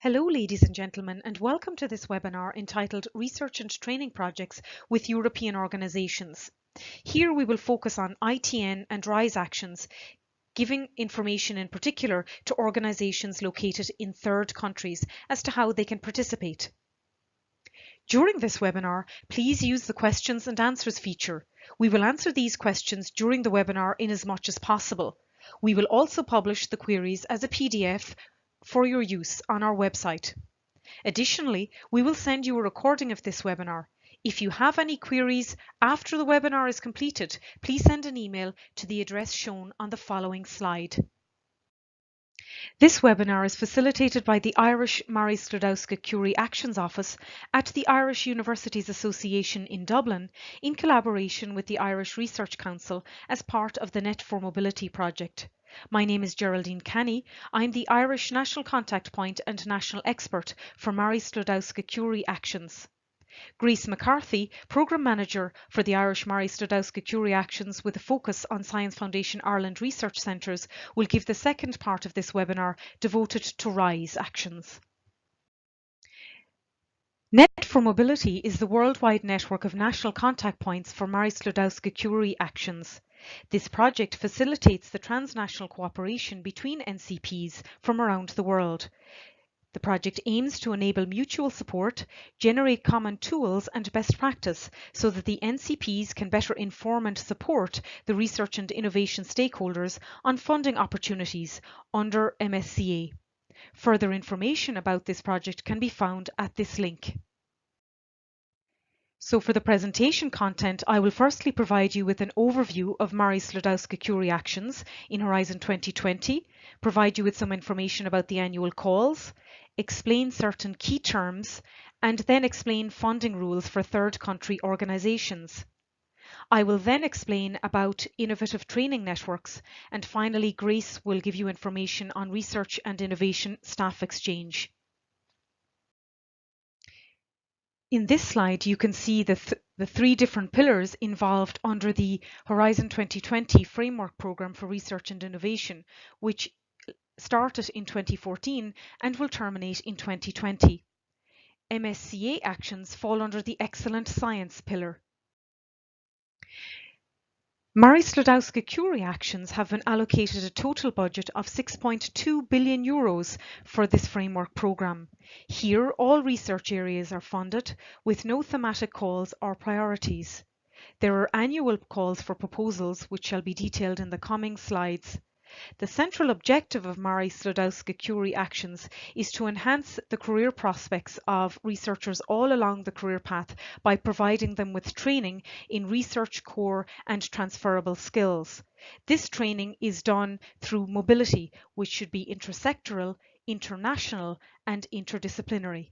Hello, ladies and gentlemen, and welcome to this webinar entitled Research and Training Projects with European Organisations. Here we will focus on ITN and RISE actions, giving information in particular to organisations located in third countries as to how they can participate. During this webinar, please use the questions and answers feature. We will answer these questions during the webinar in as much as possible. We will also publish the queries as a PDF for your use on our website. Additionally, we will send you a recording of this webinar. If you have any queries after the webinar is completed, please send an email to the address shown on the following slide. This webinar is facilitated by the Irish Mary Sklodowska-Curie Actions Office at the Irish Universities Association in Dublin in collaboration with the Irish Research Council as part of the Net4Mobility project. My name is Geraldine Canny. I'm the Irish National Contact Point and National Expert for Mary Sklodowska-Curie Actions. Grace McCarthy, Programme Manager for the Irish Mary Sklodowska-Curie Actions with a focus on Science Foundation Ireland Research Centres, will give the second part of this webinar devoted to RISE actions. Net4Mobility is the worldwide network of national contact points for Mary Sklodowska-Curie actions. This project facilitates the transnational cooperation between NCPs from around the world. The project aims to enable mutual support, generate common tools and best practice so that the NCPs can better inform and support the research and innovation stakeholders on funding opportunities under MSCA. Further information about this project can be found at this link. So for the presentation content, I will firstly provide you with an overview of Mary Sklodowska-Curie actions in Horizon 2020, provide you with some information about the annual calls, explain certain key terms, and then explain funding rules for third country organisations. I will then explain about innovative training networks, and finally Grace will give you information on research and innovation staff exchange. In this slide, you can see the three different pillars involved under the Horizon 2020 Framework Programme for Research and Innovation, which started in 2014 and will terminate in 2020. MSCA actions fall under the Excellent Science pillar. Mary Sklodowska-Curie actions have been allocated a total budget of €6.2 billion for this framework programme. Here, all research areas are funded with no thematic calls or priorities. There are annual calls for proposals which shall be detailed in the coming slides. The central objective of Mary Sklodowska-Curie actions is to enhance the career prospects of researchers all along the career path by providing them with training in research core and transferable skills. This training is done through mobility, which should be intersectoral, international and interdisciplinary.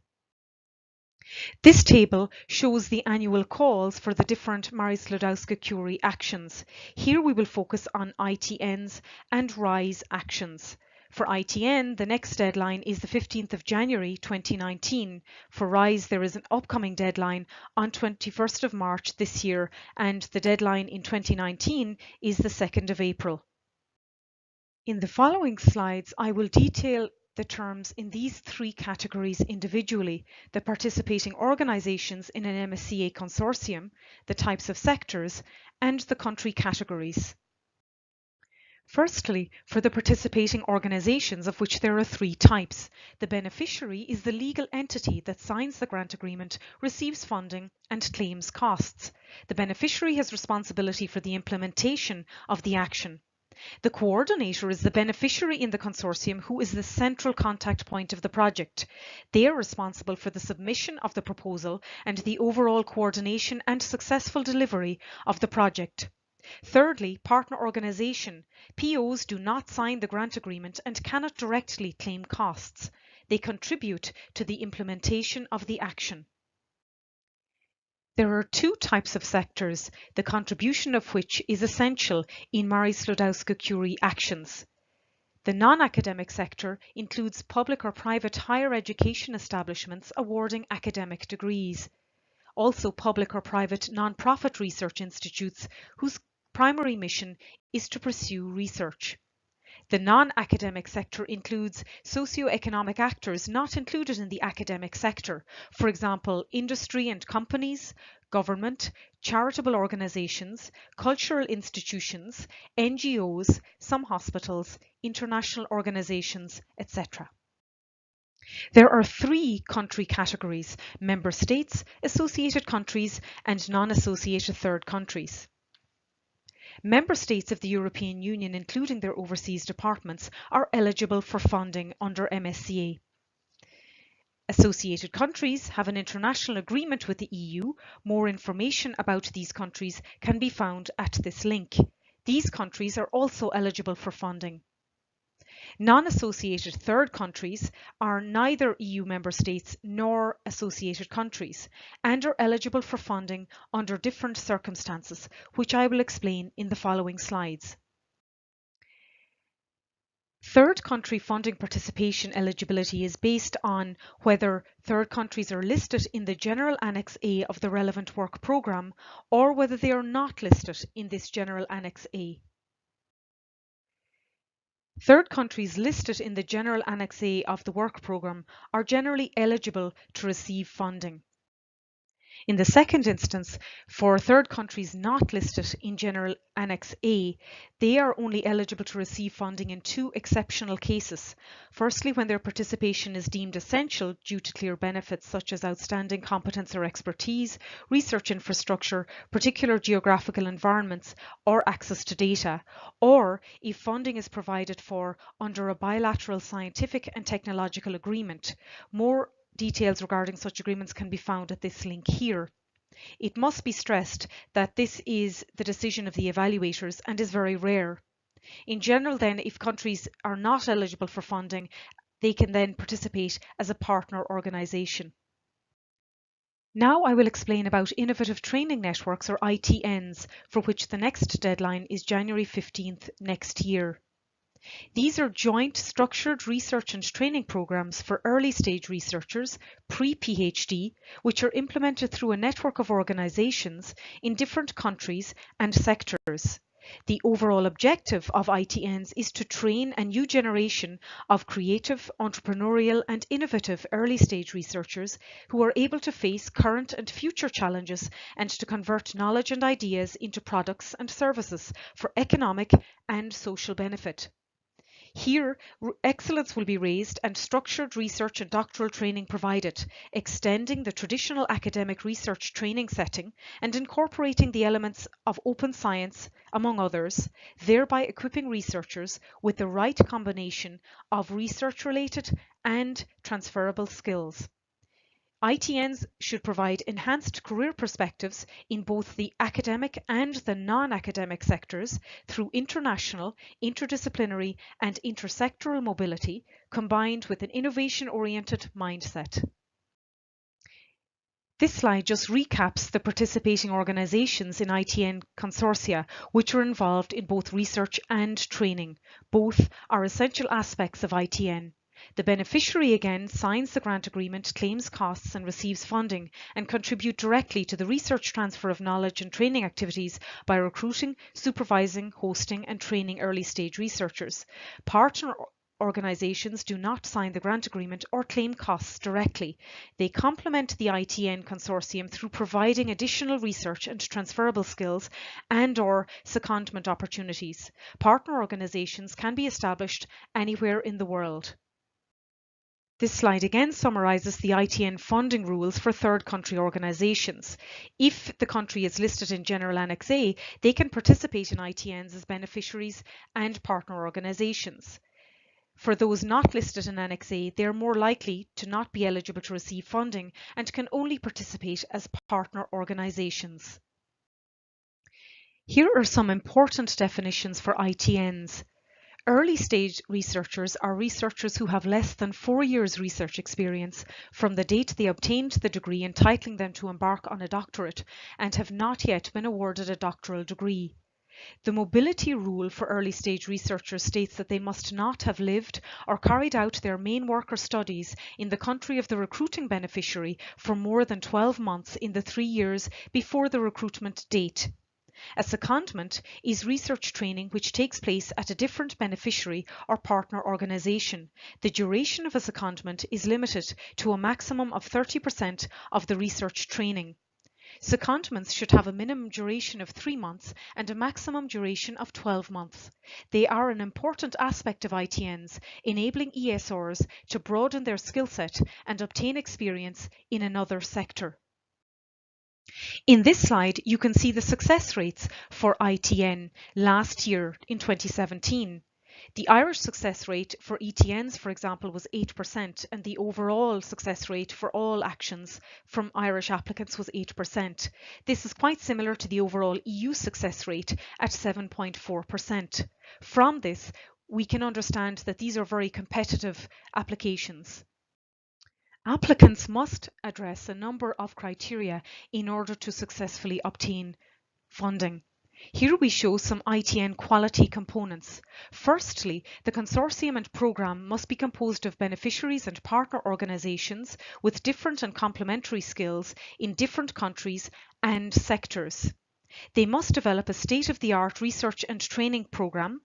This table shows the annual calls for the different Mary Sklodowska-Curie actions. Here we will focus on ITNs and RISE actions. For ITN, the next deadline is the 15th of January 2019. For RISE, there is an upcoming deadline on 21st of March this year, and the deadline in 2019 is the 2nd of April. In the following slides, I will detail the terms in these three categories individually: the participating organisations in an MSCA consortium, the types of sectors, and the country categories. Firstly, for the participating organisations, of which there are three types. The beneficiary is the legal entity that signs the grant agreement, receives funding and claims costs. The beneficiary has responsibility for the implementation of the action. The coordinator is the beneficiary in the consortium who is the central contact point of the project. They are responsible for the submission of the proposal and the overall coordination and successful delivery of the project. Thirdly, partner organisation. POs do not sign the grant agreement and cannot directly claim costs. They contribute to the implementation of the action. There are two types of sectors, the contribution of which is essential in Mary Sklodowska-Curie actions. The non-academic sector includes public or private higher education establishments awarding academic degrees. Also public or private non-profit research institutes whose primary mission is to pursue research. The non-academic sector includes socio-economic actors not included in the academic sector, for example, industry and companies, government, charitable organisations, cultural institutions, NGOs, some hospitals, international organisations, etc. There are three country categories: member states, associated countries, and non-associated third countries. Member states of the European Union, including their overseas departments, are eligible for funding under MSCA. Associated countries have an international agreement with the EU. More information about these countries can be found at this link. These countries are also eligible for funding. Non-associated third countries are neither EU member states nor associated countries and are eligible for funding under different circumstances, which I will explain in the following slides. Third country funding participation eligibility is based on whether third countries are listed in the General Annex A of the relevant work programme or whether they are not listed in this General Annex A. Third countries listed in the General Annex A of the work programme are generally eligible to receive funding. In the second instance, for third countries not listed in General Annex A, they are only eligible to receive funding in two exceptional cases. Firstly, when their participation is deemed essential due to clear benefits such as outstanding competence or expertise, research infrastructure, particular geographical environments, or access to data, or if funding is provided for under a bilateral scientific and technological agreement. More details regarding such agreements can be found at this link here. It must be stressed that this is the decision of the evaluators and is very rare. In general then, if countries are not eligible for funding, they can then participate as a partner organisation. Now I will explain about Innovative Training Networks, or ITNs, for which the next deadline is January 15th next year. These are joint structured research and training programs for early stage researchers, pre-PhD, which are implemented through a network of organisations in different countries and sectors. The overall objective of ITNs is to train a new generation of creative, entrepreneurial and innovative early stage researchers who are able to face current and future challenges and to convert knowledge and ideas into products and services for economic and social benefit. Here, excellence will be raised and structured research and doctoral training provided, extending the traditional academic research training setting and incorporating the elements of open science, among others, thereby equipping researchers with the right combination of research-related and transferable skills. ITNs should provide enhanced career perspectives in both the academic and the non-academic sectors through international, interdisciplinary and intersectoral mobility, combined with an innovation-oriented mindset. This slide just recaps the participating organisations in ITN consortia, which are involved in both research and training. Both are essential aspects of ITN. The beneficiary again signs the grant agreement, claims costs and receives funding, and contribute directly to the research transfer of knowledge and training activities by recruiting, supervising, hosting and training early stage researchers. Partner organisations do not sign the grant agreement or claim costs directly. They complement the ITN consortium through providing additional research and transferable skills and/or secondment opportunities. Partner organisations can be established anywhere in the world. This slide again summarises the ITN funding rules for third country organisations. If the country is listed in General Annex A, they can participate in ITNs as beneficiaries and partner organisations. For those not listed in Annex A, they are more likely to not be eligible to receive funding and can only participate as partner organisations. Here are some important definitions for ITNs. Early stage researchers are researchers who have less than 4 years research experience from the date they obtained the degree entitling them to embark on a doctorate and have not yet been awarded a doctoral degree. The mobility rule for early stage researchers states that they must not have lived or carried out their main work or studies in the country of the recruiting beneficiary for more than 12 months in the 3 years before the recruitment date. A secondment is research training which takes place at a different beneficiary or partner organisation. The duration of a secondment is limited to a maximum of 30% of the research training. Secondments should have a minimum duration of 3 months and a maximum duration of 12 months. They are an important aspect of ITNs, enabling ESRs to broaden their skill set and obtain experience in another sector. In this slide, you can see the success rates for ITN last year in 2017. The Irish success rate for ETNs, for example, was 8%, and the overall success rate for all actions from Irish applicants was 8%. This is quite similar to the overall EU success rate at 7.4%. From this, we can understand that these are very competitive applications. Applicants must address a number of criteria in order to successfully obtain funding. Here we show some ITN quality components. Firstly, the consortium and programme must be composed of beneficiaries and partner organisations with different and complementary skills in different countries and sectors. They must develop a state-of-the-art research and training programme.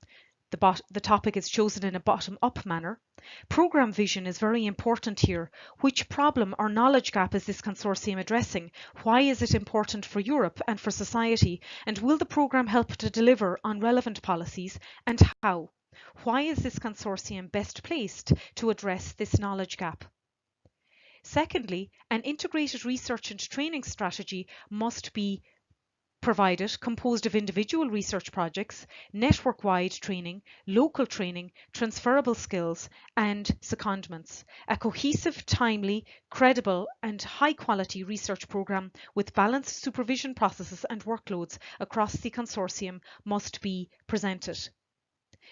The topic is chosen in a bottom-up manner. Programme vision is very important here. Which problem or knowledge gap is this consortium addressing? Why is it important for Europe and for society? And will the programme help to deliver on relevant policies, and how? Why is this consortium best placed to address this knowledge gap? Secondly, an integrated research and training strategy must be provided, composed of individual research projects, network-wide training, local training, transferable skills and secondments. A cohesive, timely, credible and high-quality research programme with balanced supervision processes and workloads across the consortium must be presented.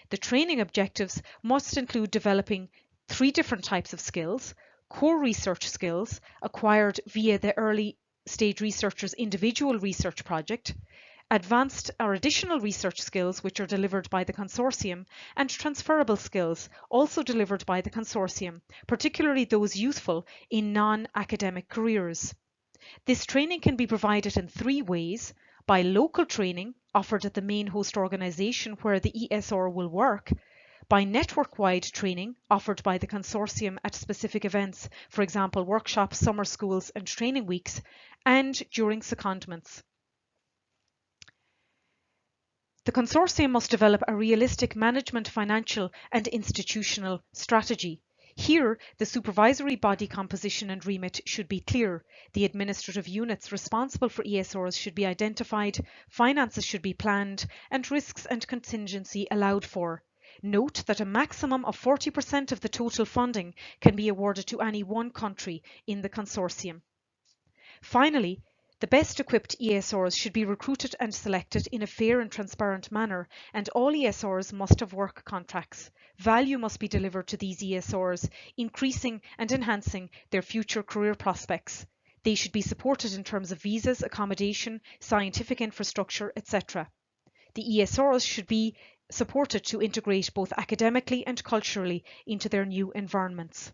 The training objectives must include developing 3 different types of skills: core research skills acquired via the early stage researchers' individual research project, advanced or additional research skills which are delivered by the consortium, and transferable skills also delivered by the consortium, particularly those useful in non-academic careers. This training can be provided in 3 ways: by local training offered at the main host organisation where the ESR will work, by network-wide training offered by the consortium at specific events, for example workshops, summer schools and training weeks, and during secondments. The consortium must develop a realistic management, financial and institutional strategy. Here, the supervisory body composition and remit should be clear. The administrative units responsible for ESRs should be identified, finances should be planned, and risks and contingency allowed for. Note that a maximum of 40% of the total funding can be awarded to any one country in the consortium. Finally, the best equipped ESRs should be recruited and selected in a fair and transparent manner, and all ESRs must have work contracts. Value must be delivered to these ESRs, increasing and enhancing their future career prospects. They should be supported in terms of visas, accommodation, scientific infrastructure, etc. The ESRs should be supported to integrate both academically and culturally into their new environments.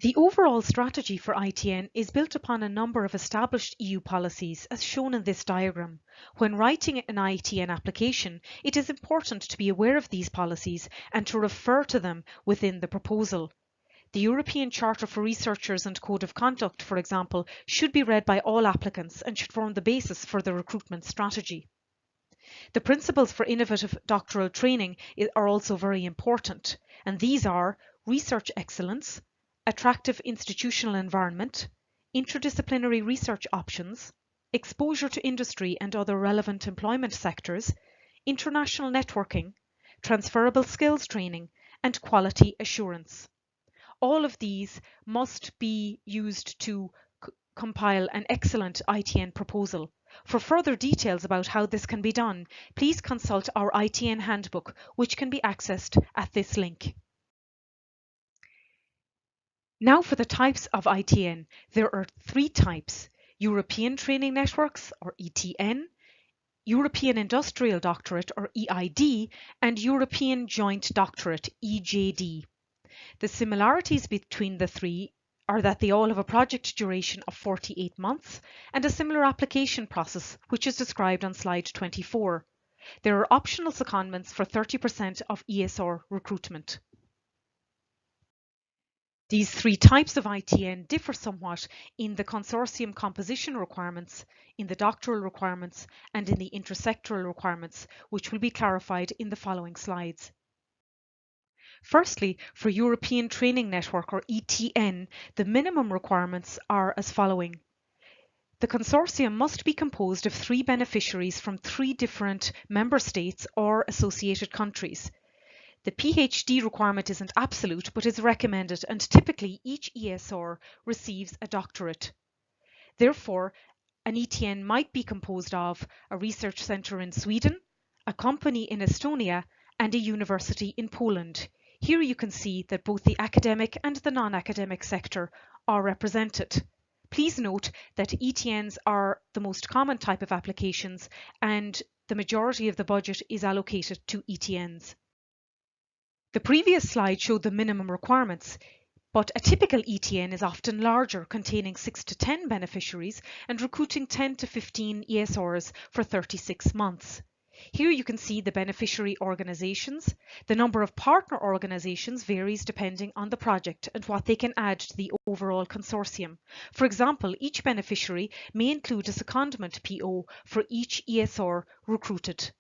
The overall strategy for ITN is built upon a number of established EU policies as shown in this diagram. When writing an ITN application, it is important to be aware of these policies and to refer to them within the proposal. The European Charter for Researchers and Code of Conduct, for example, should be read by all applicants and should form the basis for the recruitment strategy. The principles for innovative doctoral training are also very important, and these are research excellence, attractive institutional environment, interdisciplinary research options, exposure to industry and other relevant employment sectors, international networking, transferable skills training, and quality assurance. All of these must be used to compile an excellent ITN proposal. For further details about how this can be done, please consult our ITN handbook, which can be accessed at this link. Now for the types of ITN. There are 3 types: European Training Networks, or ETN, European Industrial Doctorate, or EID, and European Joint Doctorate, EJD. The similarities between the 3 are that they all have a project duration of 48 months and a similar application process, which is described on slide 24. There are optional secondments for 30% of ESR recruitment. These three types of ITN differ somewhat in the consortium composition requirements, in the doctoral requirements, and in the intersectoral requirements, which will be clarified in the following slides. Firstly, for European Training Network or ETN, the minimum requirements are as following. The consortium must be composed of 3 beneficiaries from 3 different member states or associated countries. The PhD requirement isn't absolute, but is recommended, and typically each ESR receives a doctorate. Therefore, an ETN might be composed of a research centre in Sweden, a company in Estonia, and a university in Poland. Here you can see that both the academic and the non-academic sector are represented. Please note that ETNs are the most common type of applications, and the majority of the budget is allocated to ETNs. The previous slide showed the minimum requirements, but a typical ETN is often larger, containing 6 to 10 beneficiaries and recruiting 10 to 15 ESRs for 36 months. Here you can see the beneficiary organisations. The number of partner organisations varies depending on the project and what they can add to the overall consortium. For example, each beneficiary may include a secondment PO for each ESR recruited.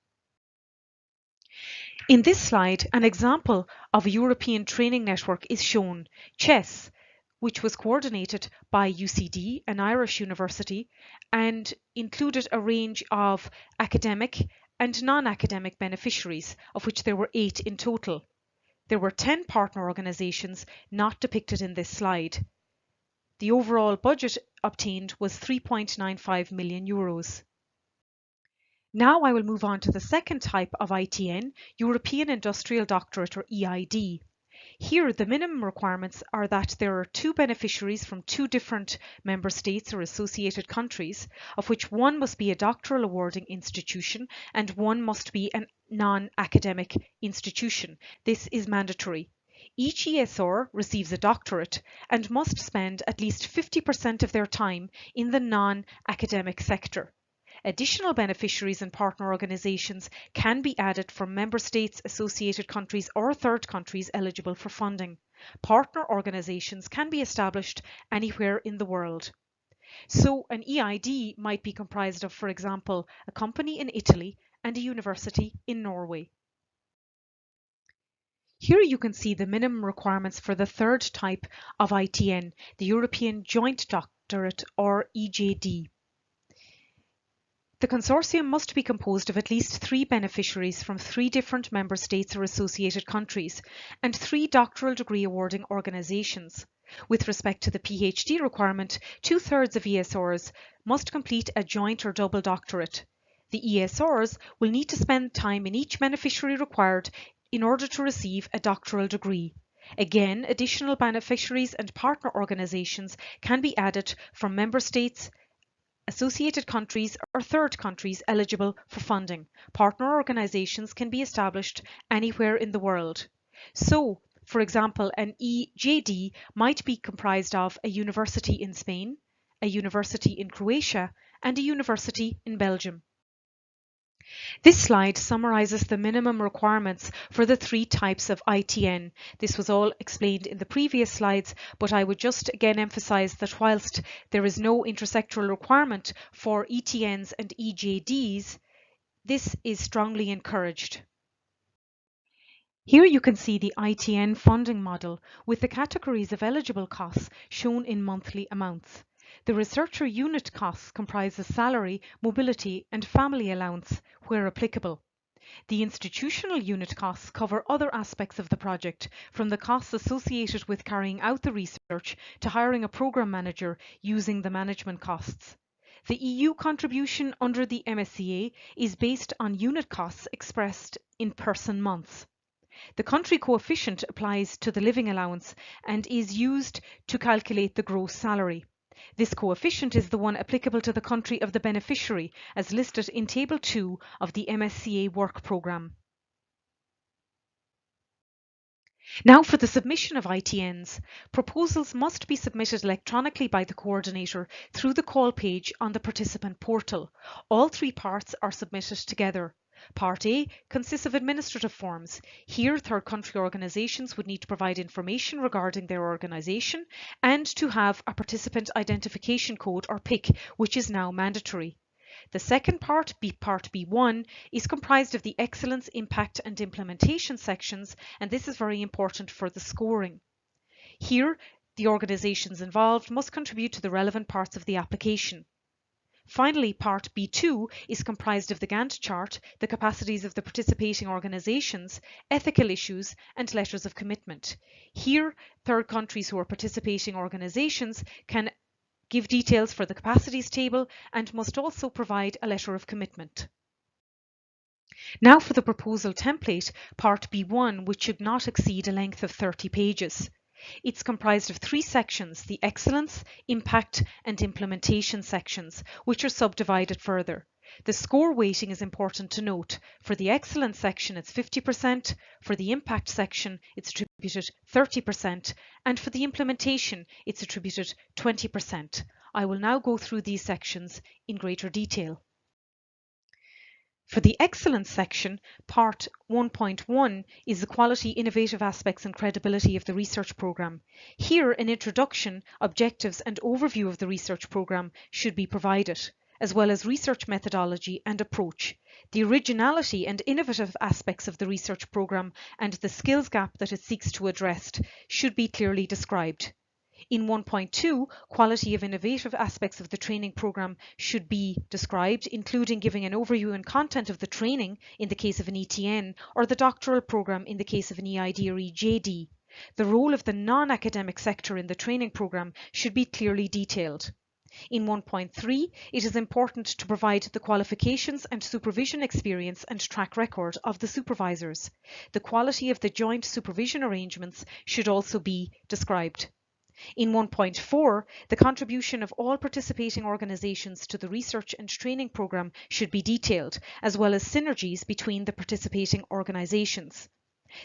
In this slide, an example of a European training network is shown, CHESS, which was coordinated by UCD, an Irish university, and included a range of academic and non-academic beneficiaries, of which there were 8 in total. There were 10 partner organisations not depicted in this slide. The overall budget obtained was €3.95 million. Now I will move on to the second type of ITN, European Industrial Doctorate or EID. Here the minimum requirements are that there are 2 beneficiaries from 2 different member states or associated countries, of which one must be a doctoral awarding institution and one must be a non-academic institution. This is mandatory. Each ESR receives a doctorate and must spend at least 50% of their time in the non-academic sector. Additional beneficiaries and partner organisations can be added from member states, associated countries or third countries eligible for funding. Partner organisations can be established anywhere in the world. So an EID might be comprised of, for example, a company in Italy and a university in Norway. Here you can see the minimum requirements for the third type of ITN, the European Joint Doctorate or EJD. The consortium must be composed of at least 3 beneficiaries from 3 different member states or associated countries and 3 doctoral degree awarding organisations. With respect to the PhD requirement, 2/3 of ESRs must complete a joint or double doctorate. The ESRs will need to spend time in each beneficiary required in order to receive a doctoral degree. Again, additional beneficiaries and partner organisations can be added from member states, associated countries or third countries eligible for funding. Partner organisations can be established anywhere in the world. So, for example, an EJD might be comprised of a university in Spain, a university in Croatia, and a university in Belgium. This slide summarises the minimum requirements for the 3 types of ITN. This was all explained in the previous slides, but I would just again emphasise that whilst there is no intersectoral requirement for ETNs and EJDs, this is strongly encouraged. Here you can see the ITN funding model with the categories of eligible costs shown in monthly amounts. The researcher unit costs comprises salary, mobility and family allowance where applicable. The institutional unit costs cover other aspects of the project, from the costs associated with carrying out the research to hiring a programme manager using the management costs. The EU contribution under the MSCA is based on unit costs expressed in person months. The country coefficient applies to the living allowance and is used to calculate the gross salary. This coefficient is the one applicable to the country of the beneficiary as listed in Table 2 of the MSCA Work Programme. Now for the submission of ITNs. Proposals must be submitted electronically by the coordinator through the call page on the participant portal. All three parts are submitted together. Part A consists of administrative forms. Here, third country organisations would need to provide information regarding their organisation and to have a participant identification code or PIC, which is now mandatory. The second part, Part B1, is comprised of the excellence, impact and implementation sections, and this is very important for the scoring. Here, the organisations involved must contribute to the relevant parts of the application. Finally, Part B2 is comprised of the Gantt chart, the capacities of the participating organisations, ethical issues and letters of commitment. Here, third countries who are participating organisations can give details for the capacities table and must also provide a letter of commitment. Now for the proposal template, Part B1, which should not exceed a length of 30 pages. It's comprised of three sections, the excellence, impact and implementation sections, which are subdivided further. The score weighting is important to note. For the excellence section, it's 50%, for the impact section, it's attributed 30%, and for the implementation, it's attributed 20%. I will now go through these sections in greater detail. For the excellence section, part 1.1 is the quality, innovative aspects and credibility of the research programme. Here, an introduction, objectives and overview of the research programme should be provided, as well as research methodology and approach. The originality and innovative aspects of the research programme and the skills gap that it seeks to address should be clearly described. In 1.2, quality of innovative aspects of the training programme should be described, including giving an overview and content of the training in the case of an ETN or the doctoral programme in the case of an EID or EJD. The role of the non-academic sector in the training programme should be clearly detailed. In 1.3, it is important to provide the qualifications and supervision experience and track record of the supervisors. The quality of the joint supervision arrangements should also be described. In 1.4, the contribution of all participating organisations to the research and training programme should be detailed, as well as synergies between the participating organisations.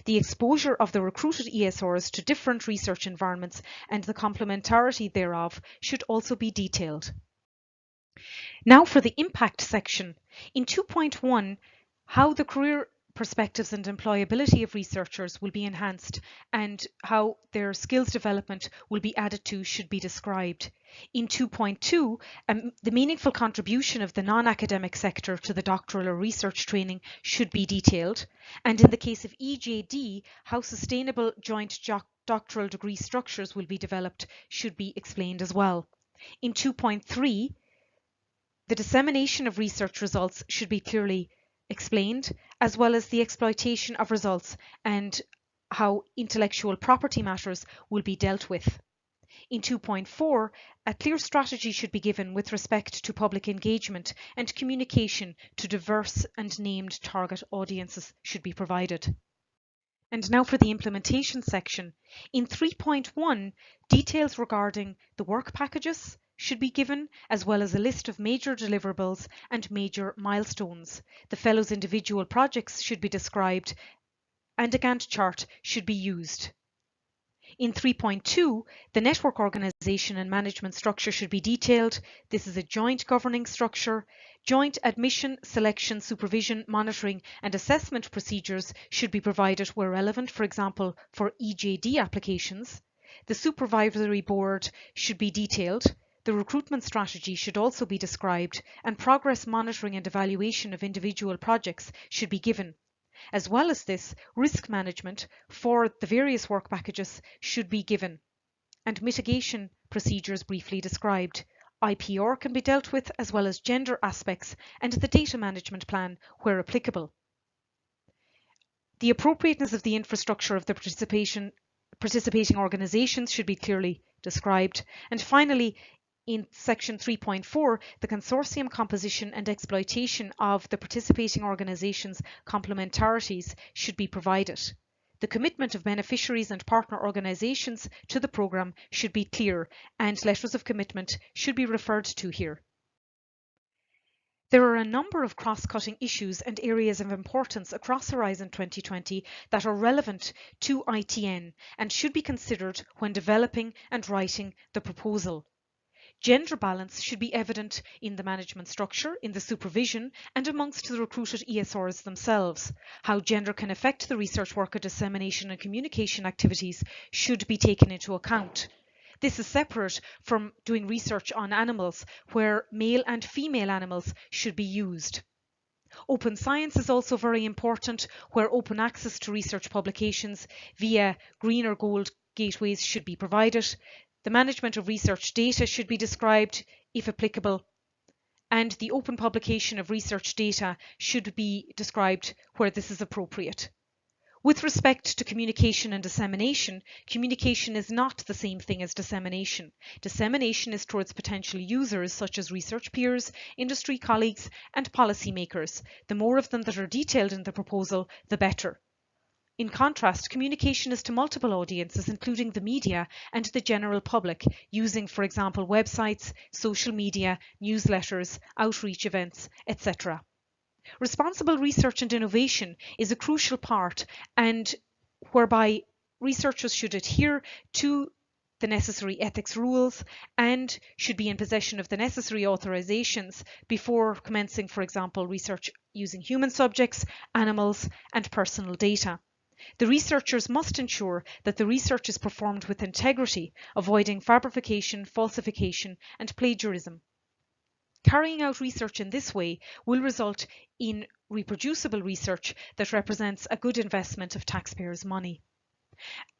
The exposure of the recruited ESRs to different research environments and the complementarity thereof should also be detailed. Now for the impact section. In 2.1, how the career perspectives and employability of researchers will be enhanced and how their skills development will be added to should be described. In 2.2, the meaningful contribution of the non-academic sector to the doctoral or research training should be detailed. And in the case of EJD, how sustainable joint doctoral degree structures will be developed should be explained as well. In 2.3, the dissemination of research results should be clearly explained, as well as the exploitation of results and how intellectual property matters will be dealt with. In 2.4, a clear strategy should be given with respect to public engagement and communication to diverse and named target audiences should be provided. And now for the implementation section. In 3.1, details regarding the work packages should be given, as well as a list of major deliverables and major milestones. The Fellows' individual projects should be described and a Gantt chart should be used. In 3.2, the network organisation and management structure should be detailed. This is a joint governing structure. Joint admission, selection, supervision, monitoring and assessment procedures should be provided where relevant, for example, for EJD applications. The supervisory board should be detailed. The recruitment strategy should also be described, and progress monitoring and evaluation of individual projects should be given. As well as this, risk management for the various work packages should be given, and mitigation procedures briefly described. IPR can be dealt with, as well as gender aspects and the data management plan where applicable. The appropriateness of the infrastructure of the participating organisations should be clearly described. And finally, in section 3.4, the consortium composition and exploitation of the participating organisations' complementarities should be provided. The commitment of beneficiaries and partner organisations to the programme should be clear, and letters of commitment should be referred to here. There are a number of cross-cutting issues and areas of importance across Horizon 2020 that are relevant to ITN and should be considered when developing and writing the proposal. Gender balance should be evident in the management structure, in the supervision and amongst the recruited ESRs themselves. How gender can affect the research work of dissemination and communication activities should be taken into account. This is separate from doing research on animals, where male and female animals should be used. Open science is also very important, where open access to research publications via green or gold gateways should be provided. The management of research data should be described, if applicable, and the open publication of research data should be described where this is appropriate. With respect to communication and dissemination, communication is not the same thing as dissemination. Dissemination is towards potential users such as research peers, industry colleagues and policymakers. The more of them that are detailed in the proposal, the better. In contrast, communication is to multiple audiences, including the media and the general public, using, for example, websites, social media, newsletters, outreach events, etc. Responsible research and innovation is a crucial part, and whereby researchers should adhere to the necessary ethics rules and should be in possession of the necessary authorizations before commencing, for example, research using human subjects, animals and personal data. The researchers must ensure that the research is performed with integrity, avoiding fabrication, falsification and plagiarism. Carrying out research in this way will result in reproducible research that represents a good investment of taxpayers' money.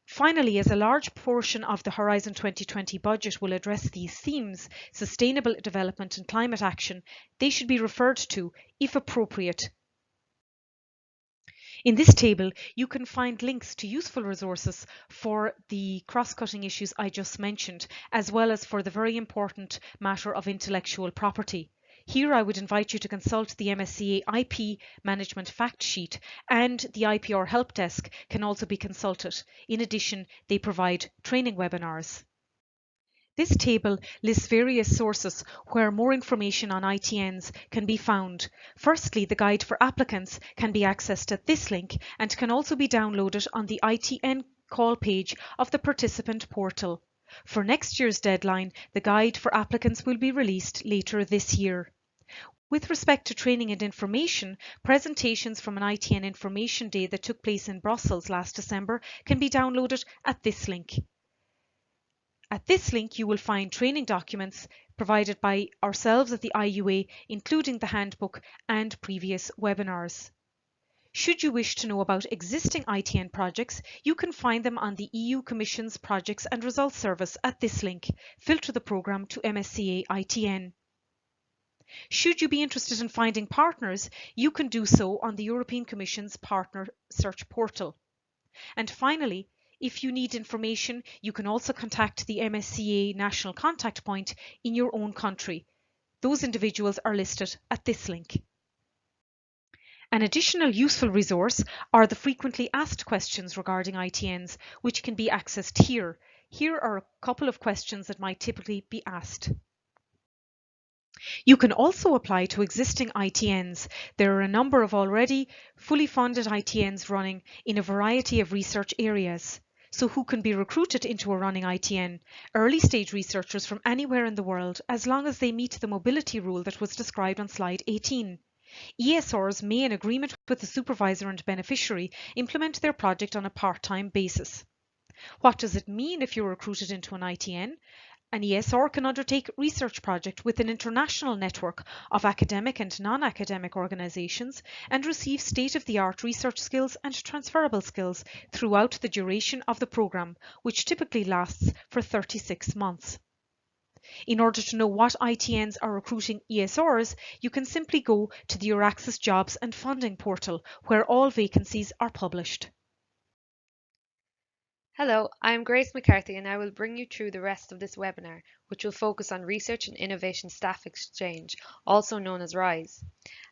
Finally, as a large portion of the Horizon 2020 budget will address these themes, sustainable development and climate action, they should be referred to, if appropriate. In this table, you can find links to useful resources for the cross-cutting issues I just mentioned, as well as for the very important matter of intellectual property. Here I would invite you to consult the MSCA IP Management Fact Sheet, and the IPR Help Desk can also be consulted. In addition, they provide training webinars. This table lists various sources where more information on ITNs can be found. Firstly, the guide for applicants can be accessed at this link and can also be downloaded on the ITN call page of the participant portal. For next year's deadline, the guide for applicants will be released later this year. With respect to training and information, presentations from an ITN Information Day that took place in Brussels last December can be downloaded at this link. At this link, you will find training documents provided by ourselves at the IUA, including the handbook and previous webinars. Should you wish to know about existing ITN projects, you can find them on the EU Commission's Projects and Results Service at this link. Filter the programme to MSCA ITN. Should you be interested in finding partners, you can do so on the European Commission's Partner Search portal. And finally, if you need information, you can also contact the MSCA National Contact Point in your own country. Those individuals are listed at this link. An additional useful resource are the frequently asked questions regarding ITNs, which can be accessed here. Here are a couple of questions that might typically be asked. You can also apply to existing ITNs. There are a number of already fully funded ITNs running in a variety of research areas. So who can be recruited into a running ITN? Early stage researchers from anywhere in the world, as long as they meet the mobility rule that was described on slide 18. ESRs may, in agreement with the supervisor and beneficiary, implement their project on a part-time basis. What does it mean if you're recruited into an ITN? An ESR can undertake research project with an international network of academic and non-academic organisations and receive state-of-the-art research skills and transferable skills throughout the duration of the programme, which typically lasts for 36 months. In order to know what ITNs are recruiting ESRs, you can simply go to the Euraccess Jobs and Funding portal, where all vacancies are published. Hello, I'm Grace McCarthy and I will bring you through the rest of this webinar, which will focus on Research and Innovation Staff Exchange, also known as RISE.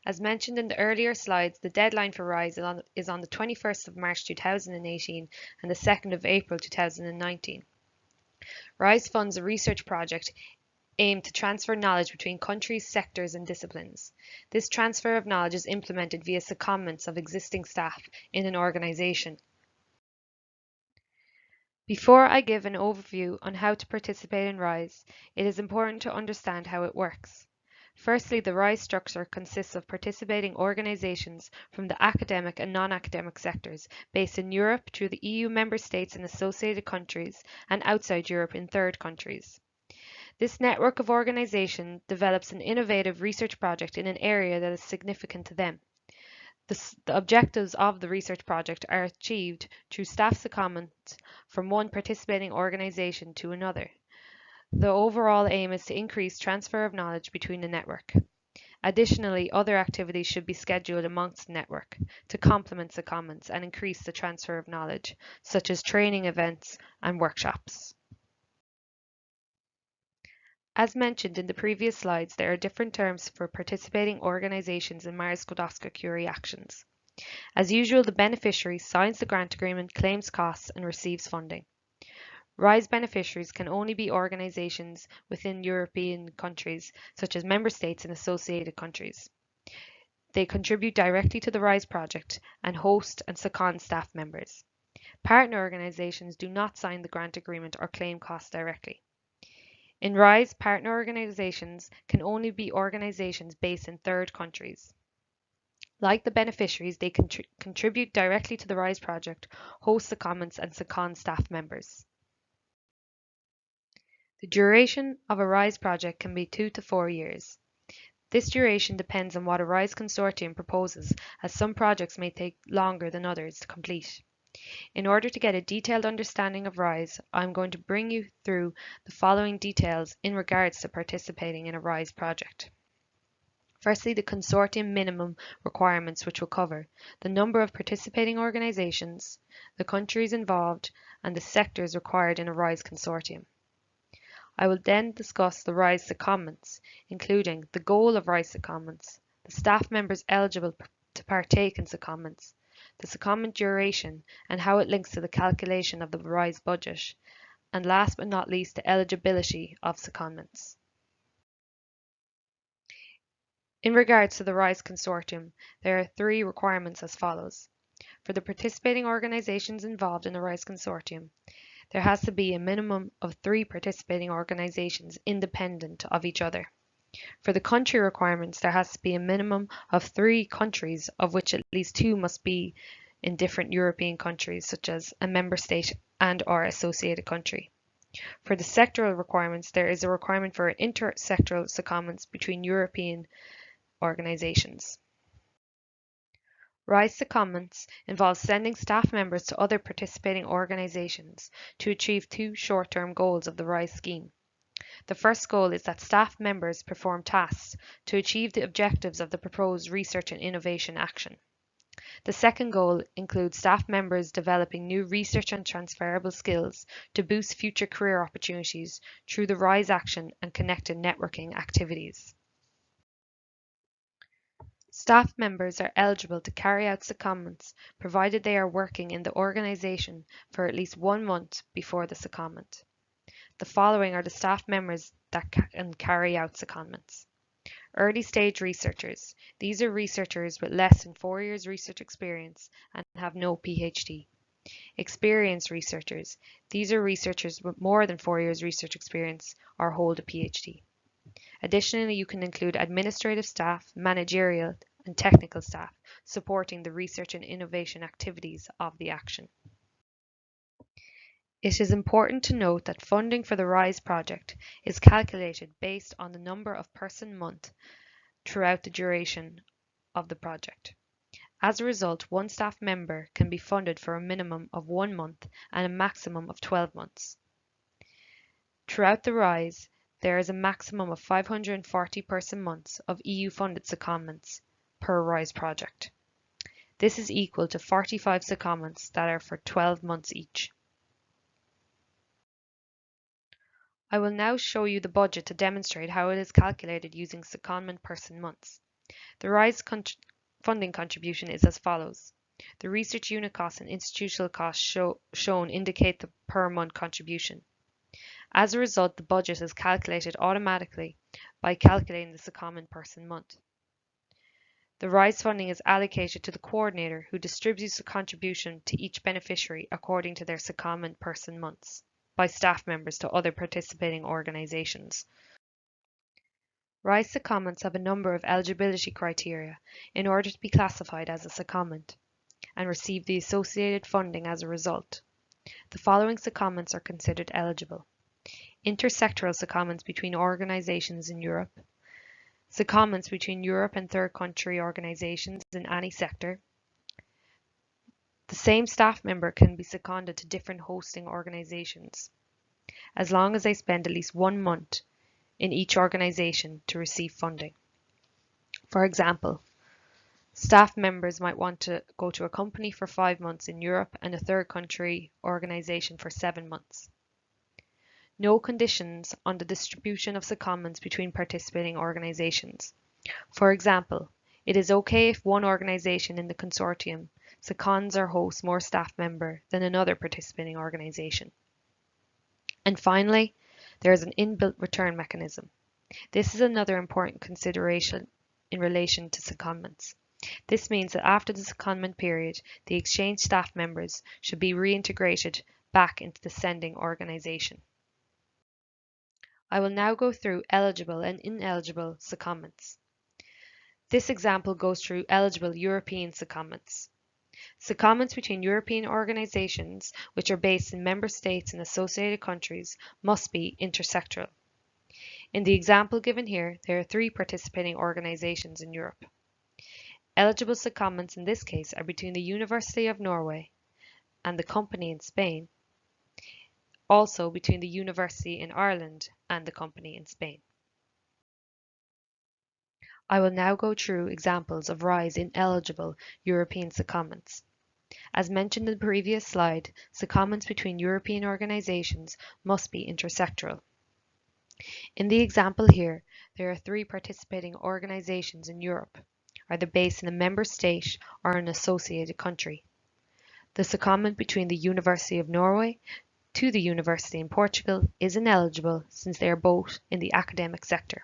As mentioned in the earlier slides, the deadline for RISE is on the 21st of March 2018 and the 2nd of April 2019. RISE funds a research project aim to transfer knowledge between countries, sectors and disciplines. This transfer of knowledge is implemented via secondments of existing staff in an organisation. Before I give an overview on how to participate in RISE, it is important to understand how it works. Firstly, the RISE structure consists of participating organisations from the academic and non-academic sectors based in Europe through the EU member states and associated countries and outside Europe in third countries. This network of organisations develops an innovative research project in an area that is significant to them. The objectives of the research project are achieved through staff secondment from one participating organisation to another. The overall aim is to increase transfer of knowledge between the network. Additionally, other activities should be scheduled amongst the network to complement secondments and increase the transfer of knowledge, such as training events and workshops. As mentioned in the previous slides, there are different terms for participating organisations in Myers-Sklodowska-Curie actions. As usual, the beneficiary signs the grant agreement, claims costs and receives funding. RISE beneficiaries can only be organisations within European countries, such as member states and associated countries. They contribute directly to the RISE project and host and second staff members. Partner organisations do not sign the grant agreement or claim costs directly. In RISE, partner organisations can only be organisations based in third countries. Like the beneficiaries, they contribute directly to the RISE project, host secondments and second staff members. The duration of a RISE project can be 2 to 4 years. This duration depends on what a RISE consortium proposes, as some projects may take longer than others to complete. In order to get a detailed understanding of RISE, I'm going to bring you through the following details in regards to participating in a RISE project. Firstly, the consortium minimum requirements, which will cover the number of participating organisations, the countries involved, and the sectors required in a RISE consortium. I will then discuss the RISE secondments, including the goal of RISE secondments, the staff members eligible to partake in secondments, the secondment duration and how it links to the calculation of the RISE budget, and last but not least, the eligibility of secondments. In regards to the RISE consortium, there are 3 requirements as follows. For the participating organisations involved in the RISE consortium, there has to be a minimum of 3 participating organisations independent of each other. For the country requirements, there has to be a minimum of 3 countries, of which at least 2 must be in different European countries, such as a member state and/or associated country. For the sectoral requirements, there is a requirement for intersectoral secondments between European organisations. RISE secondments involves sending staff members to other participating organisations to achieve 2 short-term goals of the RISE scheme. The first goal is that staff members perform tasks to achieve the objectives of the proposed research and innovation action. The second goal includes staff members developing new research and transferable skills to boost future career opportunities through the RISE action and connected networking activities. Staff members are eligible to carry out secondments provided they are working in the organisation for at least 1 month before the secondment. The following are the staff members that can carry out secondments. Early stage researchers. These are researchers with less than 4 years research experience and have no PhD. Experienced researchers. These are researchers with more than 4 years research experience or hold a PhD. Additionally, you can include administrative staff, managerial and technical staff supporting the research and innovation activities of the action. It is important to note that funding for the RISE project is calculated based on the number of person-month throughout the duration of the project. As a result, one staff member can be funded for a minimum of 1 month and a maximum of 12 months. Throughout the RISE, there is a maximum of 540 person-months of EU-funded secondments per RISE project. This is equal to 45 secondments that are for 12 months each. I will now show you the budget to demonstrate how it is calculated using secondment person months. The RISE funding contribution is as follows. The research unit costs and institutional costs shown indicate the per month contribution. As a result, the budget is calculated automatically by calculating the secondment person month. The RISE funding is allocated to the coordinator, who distributes the contribution to each beneficiary according to their secondment person months by staff members to other participating organisations. RISE secondments have a number of eligibility criteria in order to be classified as a secondment and receive the associated funding as a result. The following secondments are considered eligible: intersectoral secondments between organisations in Europe, secondments between Europe and third country organisations in any sector. The same staff member can be seconded to different hosting organisations, as long as they spend at least 1 month in each organisation to receive funding. For example, staff members might want to go to a company for 5 months in Europe and a third country organisation for 7 months. No conditions on the distribution of secondments between participating organisations. For example, it is okay if one organisation in the consortium seconds or hosts more staff member than another participating organisation. And finally, there is an inbuilt return mechanism. This is another important consideration in relation to secondments. This means that after the secondment period, the exchange staff members should be reintegrated back into the sending organisation. I will now go through eligible and ineligible secondments. This example goes through eligible European secondments. Secondments between European organisations, which are based in member states and associated countries, must be intersectoral. In the example given here, there are 3 participating organisations in Europe. Eligible secondments in this case are between the University of Norway and the company in Spain, also between the University in Ireland and the company in Spain. I will now go through examples of RISE ineligible European secondments. As mentioned in the previous slide, secondments between European organisations must be intersectoral. In the example here, there are 3 participating organisations in Europe, either based in a member state or an associated country. The secondment between the University of Norway to the University in Portugal is ineligible since they are both in the academic sector.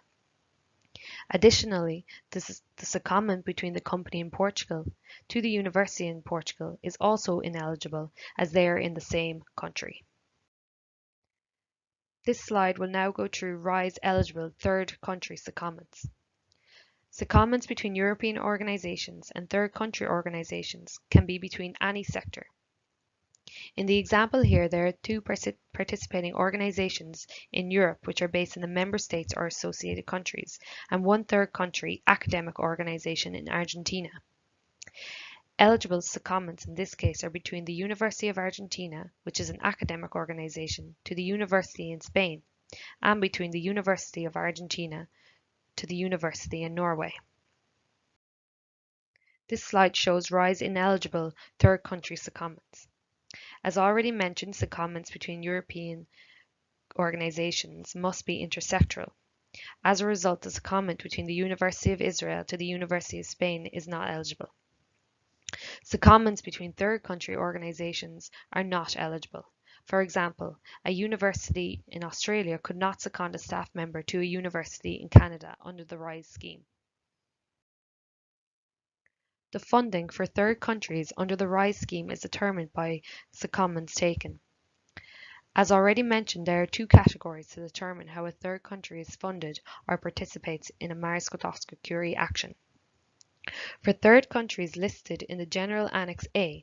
Additionally, the secondment between the company in Portugal to the University in Portugal is also ineligible as they are in the same country. This slide will now go through RISE eligible third country secondments. Secondments between European organisations and third country organisations can be between any sector. In the example here, there are 2 participating organisations in Europe which are based in the member states or associated countries, and 1 third country academic organisation in Argentina. Eligible secondments in this case are between the University of Argentina, which is an academic organisation, to the University in Spain, and between the University of Argentina to the University in Norway. This slide shows RISE ineligible third country secondments. As already mentioned, secondments between European organisations must be intersectoral. As a result, the secondment between the University of Israel to the University of Spain is not eligible. Secondments between third country organisations are not eligible. For example, a university in Australia could not second a staff member to a university in Canada under the RISE scheme. The funding for third countries under the RISE scheme is determined by secondments taken. As already mentioned, there are 2 categories to determine how a third country is funded or participates in a Mare Skłodowska-Curie action. For third countries listed in the General Annex A,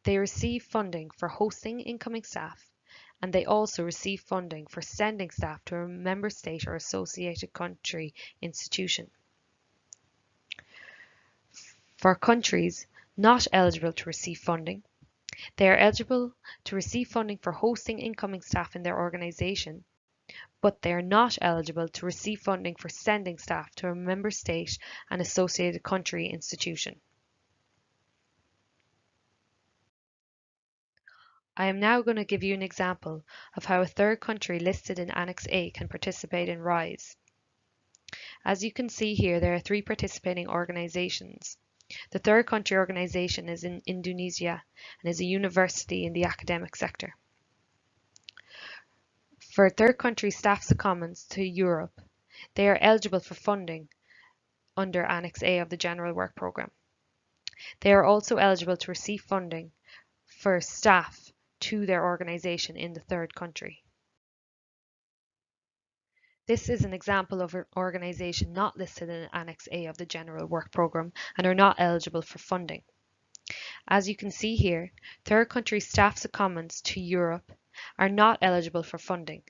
they receive funding for hosting incoming staff, and they also receive funding for sending staff to a member state or associated country institution. For countries not eligible to receive funding, they are eligible to receive funding for hosting incoming staff in their organisation, but they are not eligible to receive funding for sending staff to a member state and associated country institution. I am now going to give you an example of how a third country listed in Annex A can participate in RISE. As you can see here, there are 3 participating organisations. The third country organisation is in Indonesia and is a university in the academic sector. For third country staff secondments to Europe, they are eligible for funding under Annex A of the General Work Programme. They are also eligible to receive funding for staff to their organisation in the third country. This is an example of an organisation not listed in Annex A of the General Work Programme and are not eligible for funding. As you can see here, third country staff secondments to Europe are not eligible for funding,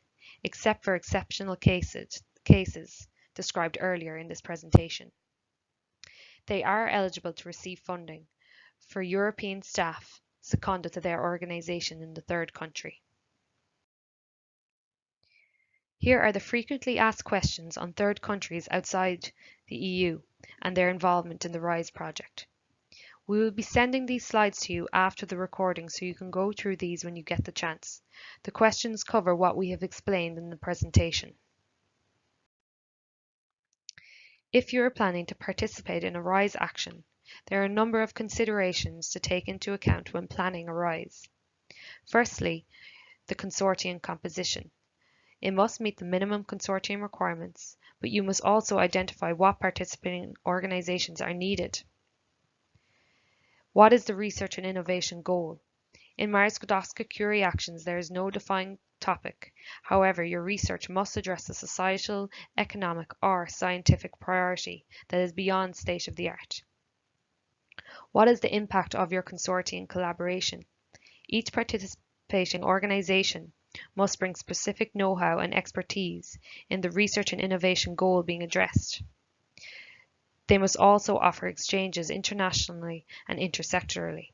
except for exceptional cases described earlier in this presentation. They are eligible to receive funding for European staff seconded to their organisation in the third country. Here are the frequently asked questions on third countries outside the EU and their involvement in the RISE project. We will be sending these slides to you after the recording so you can go through these when you get the chance. The questions cover what we have explained in the presentation. If you are planning to participate in a RISE action, there are a number of considerations to take into account when planning a RISE. Firstly, the consortium composition. It must meet the minimum consortium requirements, but you must also identify what participating organisations are needed. What is the research and innovation goal? In Mars Sklodowska-Curie actions, there is no defined topic. However, your research must address a societal, economic, or scientific priority that is beyond state of the art. What is the impact of your consortium collaboration? Each participating organisation must bring specific know-how and expertise in the research and innovation goal being addressed. They must also offer exchanges internationally and intersectorally.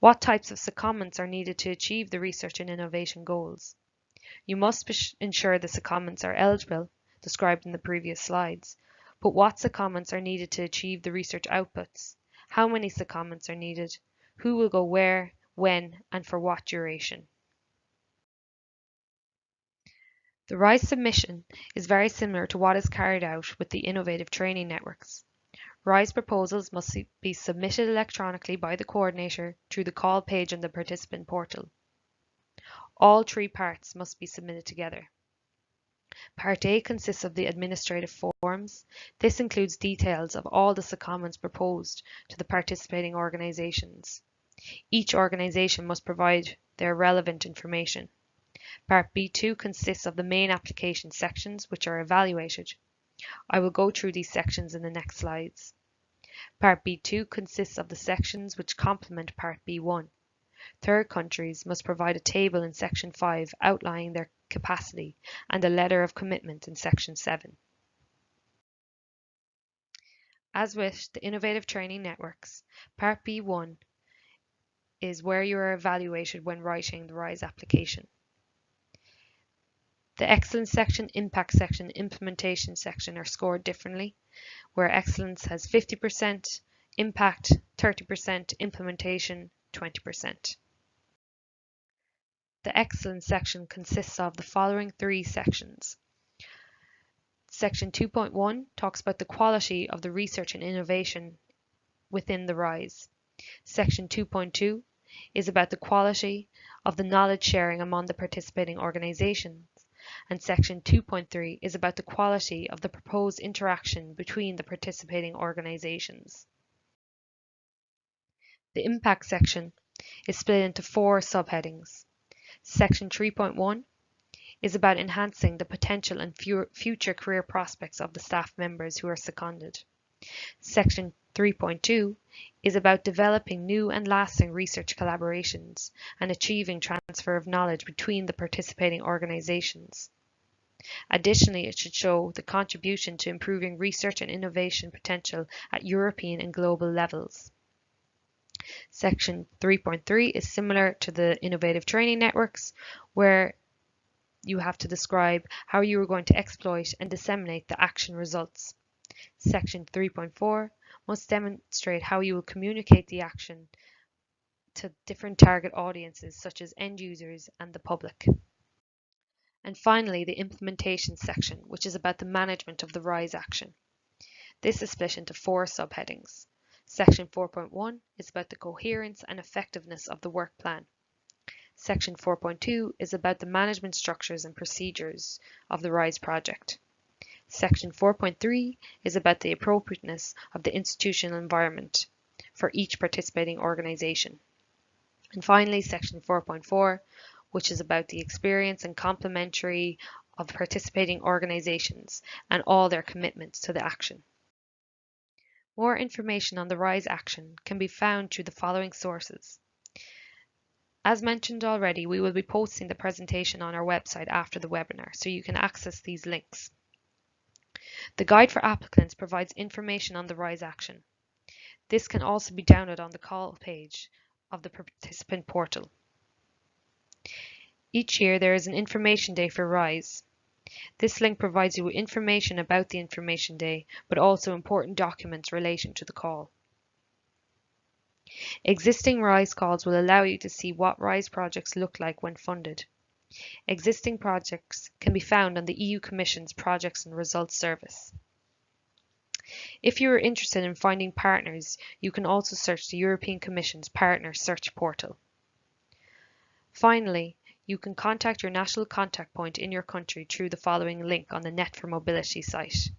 What types of secondments are needed to achieve the research and innovation goals? You must ensure the secondments are eligible, described in the previous slides, but what secondments are needed to achieve the research outputs? How many secondments are needed? Who will go where, when, and for what duration? The RISE submission is very similar to what is carried out with the innovative training networks. RISE proposals must be submitted electronically by the coordinator through the call page on the participant portal. All three parts must be submitted together. Part A consists of the administrative forms. This includes details of all the secondments proposed to the participating organisations. Each organisation must provide their relevant information. Part B2 consists of the main application sections, which are evaluated. I will go through these sections in the next slides. Part B2 consists of the sections which complement Part B1. Third countries must provide a table in Section 5 outlining their capacity and a letter of commitment in Section 7. As with the innovative training networks, Part B1 is where you are evaluated when writing the RISE application. The excellence section, impact section, implementation section are scored differently, where excellence has 50%, impact 30%, implementation 20%. The excellence section consists of the following three sections. Section 2.1 talks about the quality of the research and innovation within the RISE. Section 2.2 is about the quality of the knowledge sharing among the participating organisations. And Section 2.3 is about the quality of the proposed interaction between the participating organisations. The impact section is split into four subheadings. Section 3.1 is about enhancing the potential and future career prospects of the staff members who are seconded. Section 3.2 is about developing new and lasting research collaborations and achieving transfer of knowledge between the participating organisations. Additionally, it should show the contribution to improving research and innovation potential at European and global levels. Section 3.3 is similar to the innovative training networks, where you have to describe how you are going to exploit and disseminate the action results. Section 3.4 must demonstrate how you will communicate the action to different target audiences such as end users and the public. And finally, the implementation section, which is about the management of the RISE action. This is split into four subheadings. Section 4.1 is about the coherence and effectiveness of the work plan. Section 4.2 is about the management structures and procedures of the RISE project. Section 4.3 is about the appropriateness of the institutional environment for each participating organisation. And finally, Section 4.4, which is about the experience and complementary of participating organisations and all their commitments to the action. More information on the RISE action can be found through the following sources. As mentioned already, we will be posting the presentation on our website after the webinar, so you can access these links. The Guide for Applicants provides information on the RISE action. This can also be downloaded on the call page of the participant portal. Each year there is an Information Day for RISE. This link provides you with information about the Information Day, but also important documents relating to the call. Existing RISE calls will allow you to see what RISE projects look like when funded. Existing projects can be found on the EU Commission's Projects and Results Service. If you are interested in finding partners, you can also search the European Commission's Partner Search portal. Finally, you can contact your national contact point in your country through the following link on the Net for Mobility site.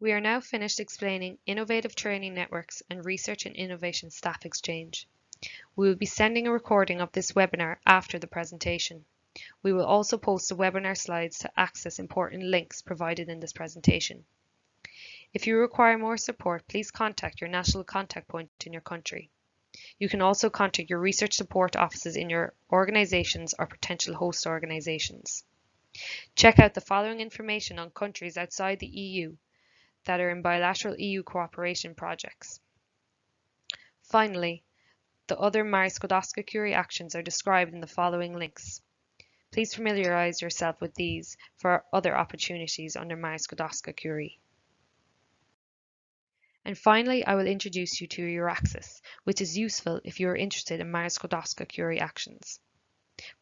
We are now finished explaining innovative training networks and research and innovation staff exchange. We will be sending a recording of this webinar after the presentation. We will also post the webinar slides to access important links provided in this presentation. If you require more support, please contact your national contact point in your country. You can also contact your research support offices in your organisations or potential host organisations. Check out the following information on countries outside the EU that are in bilateral EU cooperation projects. Finally, the other Marie Skłodowska-Curie actions are described in the following links. Please familiarise yourself with these for other opportunities under Marie Skłodowska-Curie. And finally, I will introduce you to EURAXESS, which is useful if you are interested in Marie Skłodowska-Curie actions.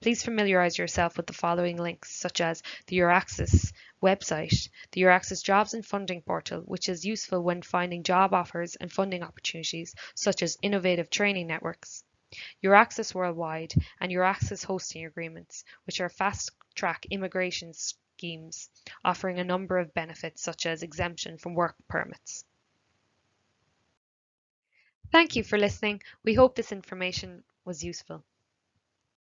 Please familiarise yourself with the following links, such as the EURAXESS website, the EURAXESS Jobs and Funding portal, which is useful when finding job offers and funding opportunities, such as innovative training networks, EURAXESS Worldwide, and EURAXESS hosting agreements, which are fast-track immigration schemes offering a number of benefits, such as exemption from work permits. Thank you for listening. We hope this information was useful.